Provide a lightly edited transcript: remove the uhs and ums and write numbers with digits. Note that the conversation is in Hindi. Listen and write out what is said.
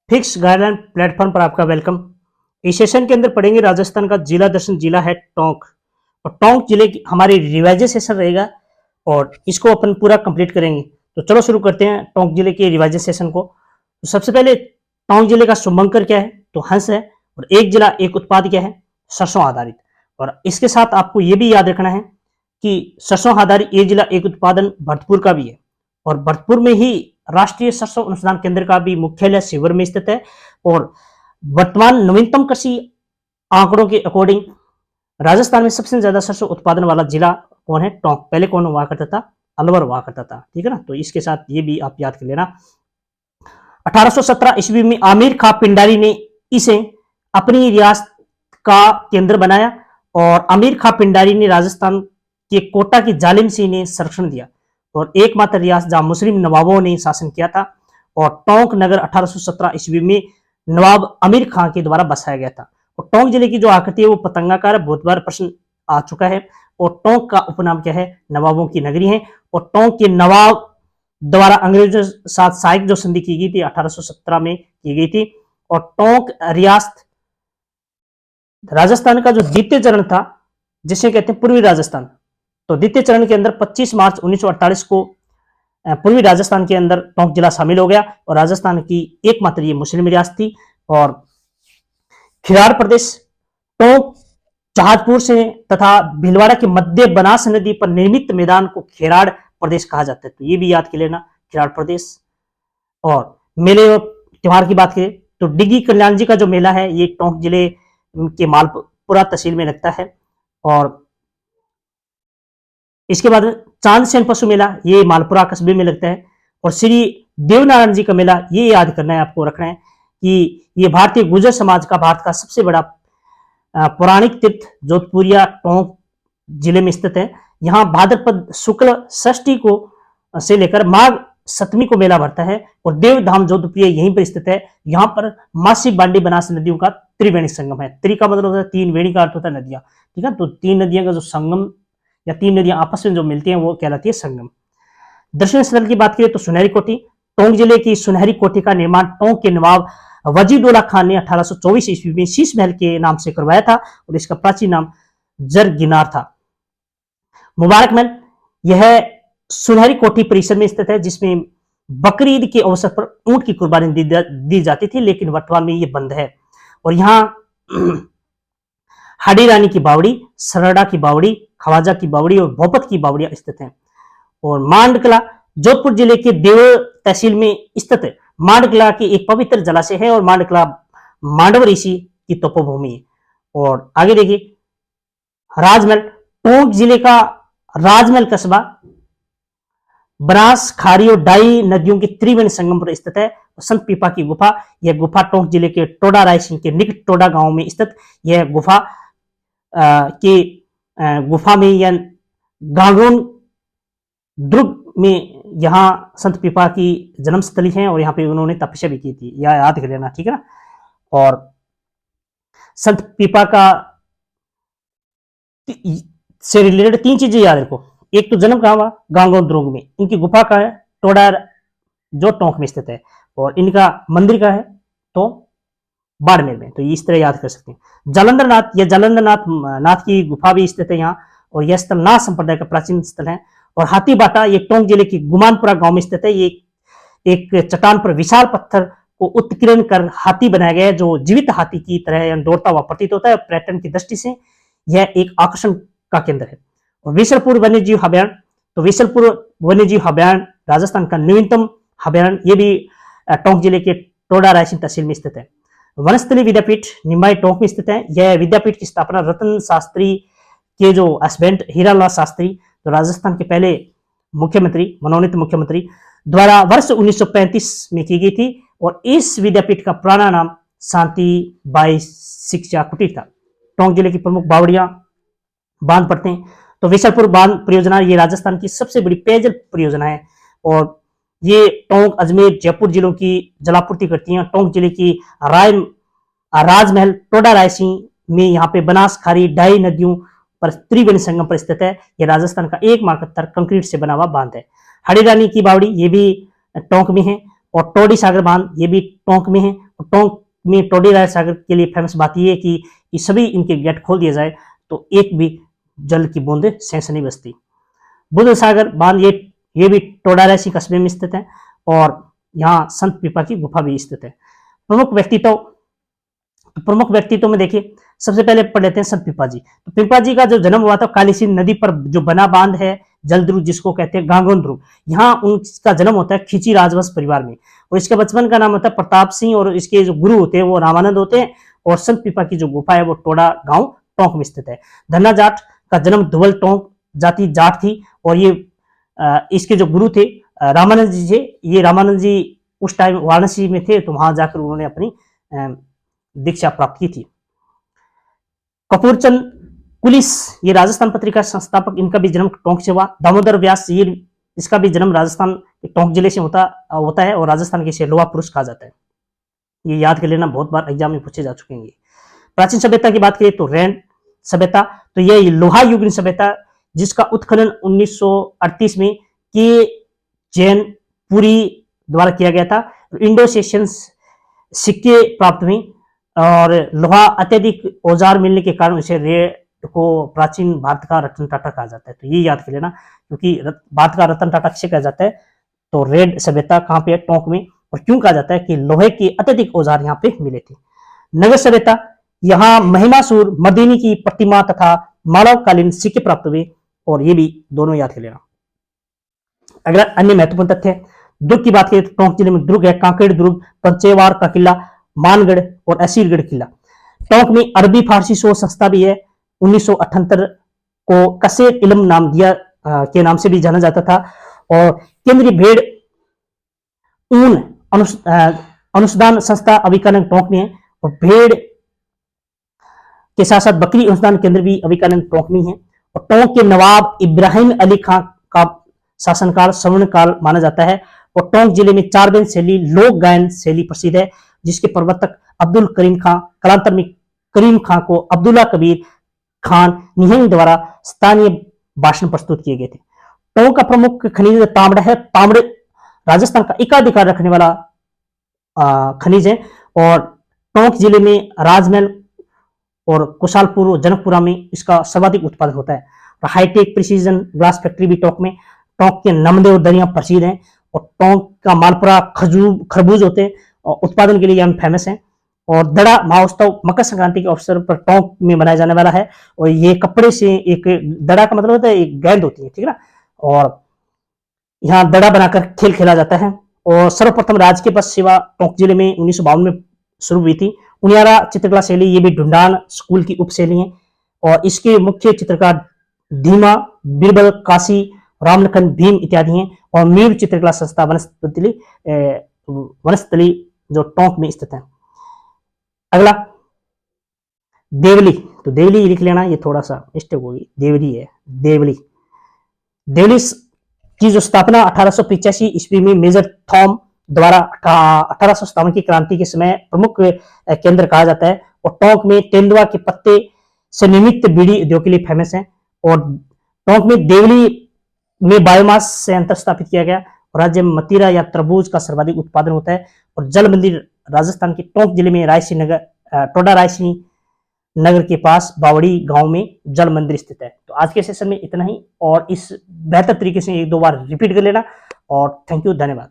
फिक्स गाइडलाइन प्लेटफॉर्म पर आपका वेलकम। इस सेशन के अंदर पढ़ेंगे राजस्थान का जिला दर्शन जिला है टोंक। और टोंक जिले की हमारी रिवाइज सेशन रहेगा और इसको अपन पूरा कंप्लीट करेंगे। तो चलो शुरू करते हैं टोंक जिले के रिवाइज सेशन को। तो सबसे पहले टोंक जिले का शुभंकर क्या है, तो हंस है। और एक जिला एक उत्पाद क्या है, सरसों आधारित। और इसके साथ आपको यह भी याद रखना है कि सरसों आधारित एक जिला एक उत्पादन भरतपुर का भी है। और भरतपुर में ही राष्ट्रीय सरसों अनुसंधान केंद्र का भी मुख्यालय शिविर में स्थित है। और वर्तमान नवीनतम कृषि आंकड़ों के अकॉर्डिंग राजस्थान में सबसे ज्यादा सरसों उत्पादन वाला जिला कौन है, टोंक। पहले कौन हुआ करता था, अलवर हुआ करता था, ठीक है ना। तो इसके साथ ये भी आप याद कर लेना। 1817 ईस्वी में आमिर खां पिंडारी ने इसे अपनी रियासत का केंद्र बनाया। और आमिर खां पिंडारी ने राजस्थान के कोटा की जालिम सिंह ने संरक्षण दिया और एकमात्र रियासत जहां मुस्लिम नवाबों ने शासन किया था। और टोंक नगर 1817 ईस्वी में नवाब आमिर खां के द्वारा बसाया गया था। और टोंक जिले की जो आकृति है वो पतंगाकार है, बहुत बार प्रश्न आ चुका है। और टोंक का उपनाम क्या है, नवाबों की नगरी है। और टोंक के नवाब द्वारा अंग्रेजों के साथ सहायक जो संधि की गई थी 1817 में की गई थी। और टोंक रियासत राजस्थान का जो द्वितीय चरण था, जिसे कहते हैं पूर्वी राजस्थान। तो द्वितीय चरण के अंदर 25 मार्च 1948 को पूर्वी राजस्थान के अंदर टोंक जिला शामिल हो गया। और राजस्थान की एकमात्र ये मुस्लिम रियासत थी। और खिराड़ प्रदेश टोंक जहाजपुर से तथा भीलवाड़ा के मध्य बनास नदी पर निर्मित मैदान को खिराड़ प्रदेश कहा जाता है। तो ये भी याद कर लेना, खिराड़ प्रदेश। और मेले और त्योहार की बात करें तो डिग्गी कल्याण जी का जो मेला है ये टोंक जिले के मालपुरा तहसील में लगता है। और इसके बाद चांदसेन पशु मेला ये मालपुरा कस्बे में लगता है। और श्री देवनारायण जी का मेला ये याद करना है, आपको रखना है कि ये भारतीय गुर्जर समाज का भारत का सबसे बड़ा पौराणिक तीर्थ जोधपुरिया टोंक जिले में स्थित है। यहाँ भाद्रपद शुक्ल षष्ठी को से लेकर माघ सप्तमी को मेला भरता है। और देवधाम जोधपुरिया यहीं पर स्थित है। यहाँ पर मासी बांडी बनास नदियों का त्रिवेणी संगम है। त्रि का मतलब होता है तीन, वेणी का अर्थ होता है नदियां, ठीक है। तो तीन नदियां का जो संगम या तीन नदियां आपस में जो मिलती हैं वो कहलाती है संगम। दर्शनीय स्थल की बात करें तो सुनहरी कोठी। टोंक जिले की सुनहरी कोठी का निर्माण टोंक के नवाब वजीदुल्ला खान ने 1824 ईस्वी में शीश महल के नाम से करवाया था। और इसका प्राचीन नाम जरगिनार था। मुबारक महल यह सुनहरी कोठी परिसर में स्थित है, जिसमें बकरी ईद के अवसर पर ऊंट की कुर्बानी दी जाती थी, लेकिन वर्तमान में ये बंद है। और यहाँ हाडी रानी की बावड़ी, सरड़ा की बावड़ी, खवाजा की बावड़ी और भोपत की बावड़ियां स्थित हैं। और मांडकला जोधपुर जिले के देवल तहसील में स्थित है। मांडकला की एक पवित्र जलाशय है और मांडकला मांडव ऋषि की तपोभूमि है। और आगे देखिए राजमहल टोंक जिले का राजमहल कस्बा बनास, खारी और डाई नदियों के त्रिवेणी संगम पर स्थित है। संत पीपा की गुफा, यह गुफा टोंक जिले के टोडा रायसिंह के निकट टोडा गांव में स्थित यह गुफा गुफा में या गांगोन दुर्ग में यहाँ संत पीपा की जन्मस्थली है। और यहाँ पे उन्होंने तपस्या भी की थी, यह याद कर लेना, ठीक है ना। और संत पीपा का से रिलेटेड तीन चीजें याद रखो। एक तो जन्म कहाँ हुआ, गांगोन दुर्ग में। इनकी गुफा का है टोडा जो टोंक में स्थित है। और इनका मंदिर का है तो बाड़मेर में। तो इस तरह याद कर सकते हैं। जालंधर नाथ या जालंधर नाथ की गुफा भी स्थित है यहाँ। और यह स्थल नाथ संप्रदाय का प्राचीन स्थल है। और हाथी बाटा ये टोंक जिले की गुमानपुरा गांव में स्थित है। ये एक चट्टान पर विशाल पत्थर को उत्कीर्ण कर हाथी बनाया गया है, जो जीवित हाथी की तरह दौड़ता हुआ प्रतीत होता है। पर्यटन की दृष्टि से यह एक आकर्षण का केंद्र है। और विशलपुर वन्यजीव अभ्यारण्य, तो विशलपुर वन्यजीव अभ्यारण्य राजस्थान का नवीनतम अभ्यारण्य, ये भी टोंक जिले के टोडा रायसिंह तहसील में स्थित है। वनस्थली विद्यापीठ निम्बाई टोंक में स्थित है। यह विद्यापीठ की स्थापना रतन शास्त्री के जो हस्बैंड हीरालाल शास्त्री, जो राजस्थान के पहले मुख्यमंत्री, मनोनीत मुख्यमंत्री द्वारा वर्ष 1935 में की गई थी। और इस विद्यापीठ का पुराना नाम शांति बाई शिक्षा कुटीर था। टोंक जिले की प्रमुख बावड़ियां बांध पड़ते हैं। तो विशलपुर बांध परियोजना ये राजस्थान की सबसे बड़ी पेयजल परियोजना है। और ये टोंक, अजमेर, जयपुर जिलों की जलापूर्ति करती हैं। टोंक जिले की राजमहल टोडा रायसिंह में यहाँ पे बनास, खारी, डाई नदियों पर त्रिवेणी संगम पर स्थित है। यह राजस्थान का एकमात्र कंक्रीट से बना हुआ बांध है। हाड़ी रानी की बावड़ी ये भी टोंक में है। और टोडी सागर बांध ये भी टोंक में है। टोंक में टोडीराय सागर के लिए फेमस बात यह है कि सभी इनके गेट खोल दिए जाए तो एक भी जल की बूंद शेष नहीं बचती। बुद्ध सागर बांध ये भी टोडारायसी कस्बे में स्थित है और यहाँ संत पीपा की गुफा भी स्थित है। प्रमुख व्यक्तित्व में देखिए, सबसे पहले पढ़ लेते हैं संत पीपा जी। तो पीपा जी का जो जन्म हुआ था कालीसिंध नदी पर जो बना बांध है जलध्रुव, जिसको कहते हैं गांगोन ध्रुव, यहाँ उनका जन्म होता है खींची राजवंश परिवार में। और इसके बचपन का नाम होता है प्रताप सिंह और इसके जो गुरु होते हैं वो रामानंद होते हैं। और संत पीपा की जो गुफा है वो टोडा गांव टोंक में स्थित है। धन्ना जाट का जन्म धुवल टोंक जाति जाट थी और ये इसके जो गुरु थे रामानंद जी थे। ये रामानंद जी उस टाइम वाराणसी में थे तो वहां जाकर उन्होंने अपनी दीक्षा प्राप्त की थी। कपूरचंद कुलिस ये राजस्थान पत्रिका संस्थापक, इनका भी जन्म टोंक से हुआ। दामोदर व्यास ये इसका भी जन्म राजस्थान के टोंक जिले से होता है और राजस्थान के इसे लोहा पुरुष कहा जाता है। ये याद कर लेना, बहुत बार एग्जाम में पूछे जा चुके हैं। प्राचीन सभ्यता की बात करें तो रैन सभ्यता, तो यह लोहा युगीन सभ्यता जिसका उत्खनन 1938 में के जैन पुरी द्वारा किया गया था। इंडो सेशन सिक्के प्राप्त हुई और लोहा अत्यधिक औजार मिलने के कारण इसे रेड को प्राचीन भारत का रतन टाटा कहा जाता है। तो ये याद कर लेना, क्योंकि भारत का रतन टाटा किसे कहा जाता है, तो रेड सभ्यता कहाँ पे है, टोंक में। और क्यों कहा जाता है कि लोहे के अत्यधिक औजार यहाँ पे मिले थे। नगर सभ्यता, यहाँ महिमासुर मर्दिनी की प्रतिमा तथा मानवकालीन सिक्के प्राप्त हुए और ये भी दोनों याद कर लेना। अगला अन्य महत्वपूर्ण तथ्य, दुर्ग की बात करें तो टोंक जिले में दुर्ग है, कांकेड़ दुर्ग, पंचेवार का किला, मानगढ़ और असीरगढ़ किला। टोंक में अरबी फारसी शोध संस्था भी है। 1978 को कसेर इल्म नाम दिया के नाम से भी जाना जाता था। और केंद्रीय भेड़ ऊन अनुसंधान संस्था अविकानंद टोंक में है और भेड़ के साथ साथ बकरी अनुसंधान केंद्र भी अविकानंद टोंक में है। और टोंक के नवाब इब्राहिम अली खां का शासनकाल स्वर्ण काल माना जाता है। और टोंक जिले में चारबेन शैली लोक गायन शैली प्रसिद्ध है, जिसके प्रवर्तक अब्दुल करीम खां, कालांतर में करीम खां को अब्दुल्ला कबीर खान निहंग द्वारा स्थानीय भाषण प्रस्तुत किए गए थे। टोंक का प्रमुख खनिज तांबड़ा है। तांबड़े राजस्थान का एकाधिकार रखने वाला खनिज है। और टोंक जिले में राजमहल और कुशालपुर और जनकपुरा में इसका सर्वाधिक उत्पादन होता है। और हाईटेक प्रिसीजन ग्लास फैक्ट्री भी टोंक में। टोंक के नमदे और दरिया प्रसिद्ध हैं और टोंक का मालपुरा खरबूज होते हैं और उत्पादन के लिए हम फेमस हैं। और दड़ा महोत्सव मकर संक्रांति के अवसर पर टोंक में मनाया जाने वाला है। और ये कपड़े से एक दड़ा का मतलब होता है एक गेंद होती है, ठीक है ना। और यहाँ दड़ा बनाकर खेल खेला जाता है। और सर्वप्रथम राजकीय बस सेवा टोंक जिले में 1952 में शुरू हुई थी। उनियारा चित्रकला शैली ये भी ढूंढान स्कूल की उपशैली है। और इसके मुख्य चित्रकार धीमा, बीरबल, काशी, रामलखन, भीम इत्यादि हैं। और मीर चित्रकला संस्था वनस्थली जो टोंक में स्थित है। अगला देवली, तो देवली लिख लेना, ये थोड़ा सा मिस्टेक होगी, देवली है। देवली की जो स्थापना 1885 ईस्वी में मेजर थॉम द्वारा 1857 की क्रांति के समय प्रमुख केंद्र कहा जाता है। और टोंक में तेंदुआ के पत्ते से निर्मित बीड़ी उद्योग के लिए फेमस है। और टोंक में देवली में बायोमास से अंतर स्थापित किया गया। और राज्य में मतीरा या तरबूज का सर्वाधिक उत्पादन होता है। और जल मंदिर राजस्थान के टोंक जिले में रायसी नगर टोडा रायसी नगर के पास बावड़ी गांव में जल मंदिर स्थित है। तो आज के सेशन में इतना ही और इस बेहतर तरीके से एक दो बार रिपीट कर लेना। और थैंक यू, धन्यवाद।